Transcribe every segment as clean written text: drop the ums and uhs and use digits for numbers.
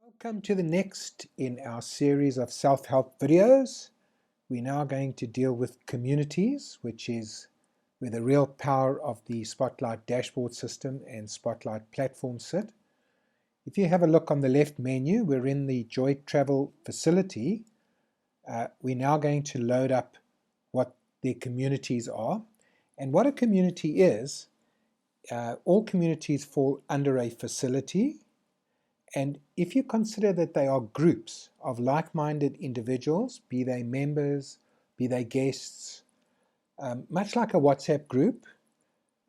Welcome to the next in our series of self-help videos. We're now going to deal with communities, which is where the real power of the Spotlight dashboard system and Spotlight platform sit. If you have a look on the left menu, we're in the Joy Travel facility. We're now going to load up what their communities are. And what a community is, all communities fall under a facility. And if you consider that they are groups of like-minded individuals, be they members, be they guests, much like a WhatsApp group,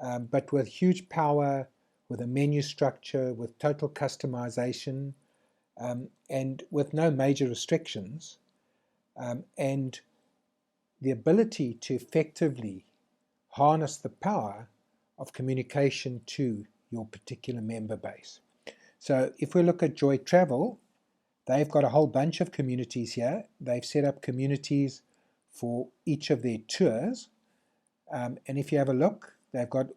but with huge power, with a menu structure, with total customization, and with no major restrictions, and the ability to effectively harness the power of communication to your particular member base. So if we look at Joy Travel, they've got a whole bunch of communities here. They've set up communities for each of their tours. And if you have a look, they've got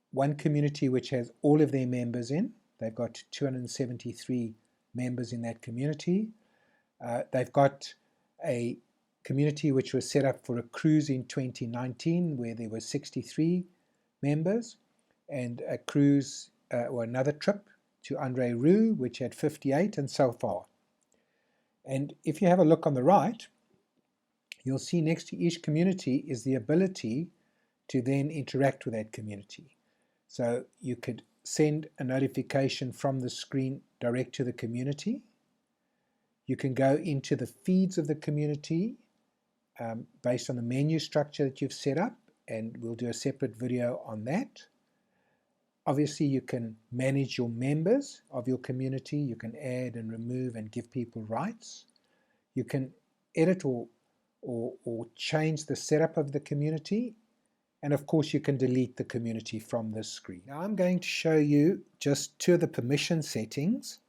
one community which has all of their members in. They've got 273 members in that community. They've got a community which was set up for a cruise in 2019 where there were 63 members, and a cruise or another trip to Andre Rieu, which had 58, and so far. And if you have a look on the right, you'll see next to each community is the ability to then interact with that community. So you could send a notification from the screen direct to the community. You can go into the feeds of the community based on the menu structure that you've set up, and we'll do a separate video on that. Obviously, you can manage your members of your community. You can add and remove and give people rights. You can edit or change the setup of the community. And of course, you can delete the community from this screen. Now, I'm going to show you just two of the permission settings.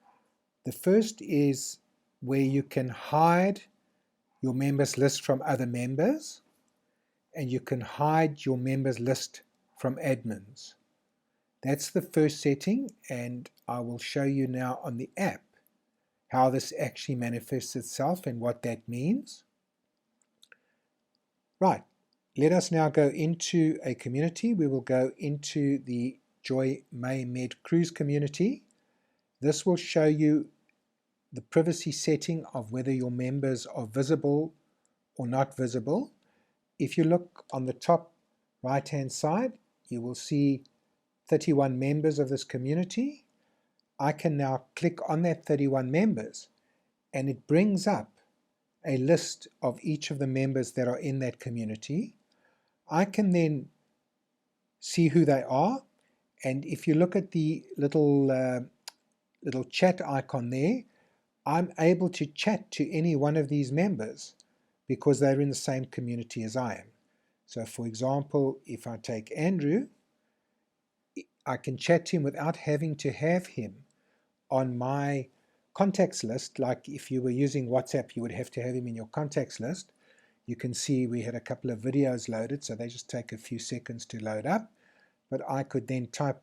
The first is where you can hide your members list from other members, and you can hide your members list from admins. That's the first setting, and I will show you now on the app how this actually manifests itself and what that means. Right, let us now go into a community. We will go into the Joy May Med Cruise community. This will show you the privacy setting of whether your members are visible or not visible. If you look on the top right-hand side, you will see 31 members of this community. I can now click on that 31 members, and it brings up a list of each of the members that are in that community. I can then see who they are, and if you look at the little chat icon there, I'm able to chat to any one of these members because they're in the same community as I am. So for example, if I take Andrew, I can chat to him without having to have him on my contacts list. Like if you were using WhatsApp, you would have to have him in your contacts list. You can see we had a couple of videos loaded, so they just take a few seconds to load up. But I could then type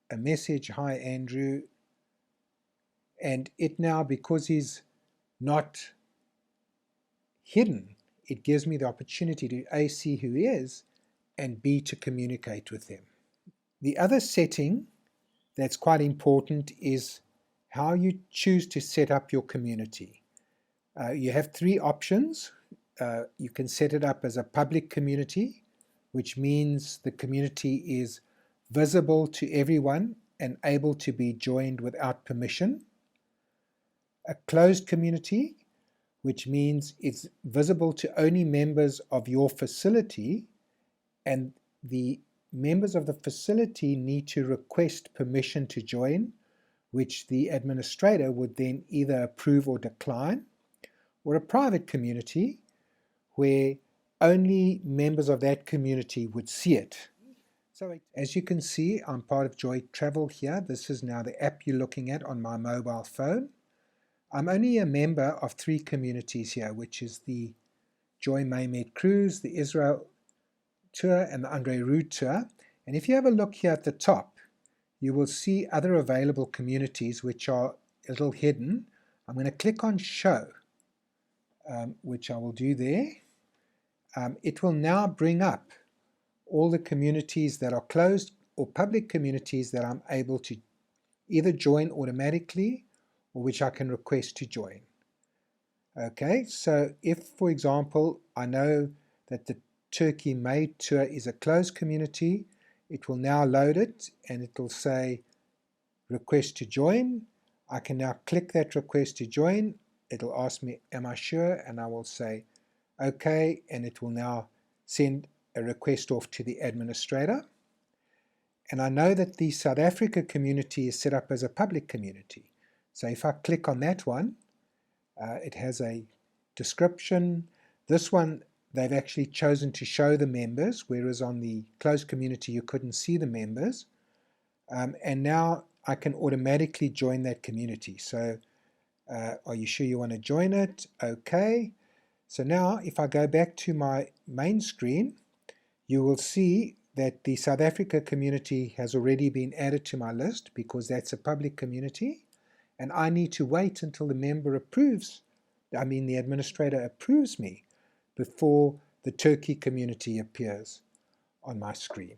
a message, "Hi Andrew," and it now, because he's not hidden, it gives me the opportunity to A, see who he is, and B, to communicate with him. The other setting that's quite important is how you choose to set up your community. You have three options. You can set it up as a public community, which means the community is visible to everyone and able to be joined without permission. A closed community, which means it's visible to only members of your facility, and the members of the facility need to request permission to join, which the administrator would then either approve or decline. Or a private community where only members of that community would see it. So as you can see, I'm part of Joy Travel here. This is now the app you're looking at on my mobile phone. I'm only a member of three communities here, which is the Joy May Med Cruise, the Israel tour, and the Andre Rieu tour. And if you have a look here at the top, you will see other available communities which are a little hidden. I'm going to click on Show, which I will do there. It will now bring up all the communities that are closed or public communities that I'm able to either join automatically or which I can request to join. Okay, so if, for example, I know that the Turkey Made Tour is a closed community, it will now load it and it will say request to join. I can now click that request to join. It'll ask me, am I sure? And I will say, okay, and it will now send a request off to the administrator. And I know that the South Africa community is set up as a public community. So if I click on that one, it has a description. This one, they've actually chosen to show the members, whereas on the closed community, you couldn't see the members. And now I can automatically join that community. So are you sure you want to join it? Okay. So now if I go back to my main screen, you will see that the South Africa community has already been added to my list because that's a public community. And I need to wait until the member approves, the administrator approves me before the Turkey community appears on my screen.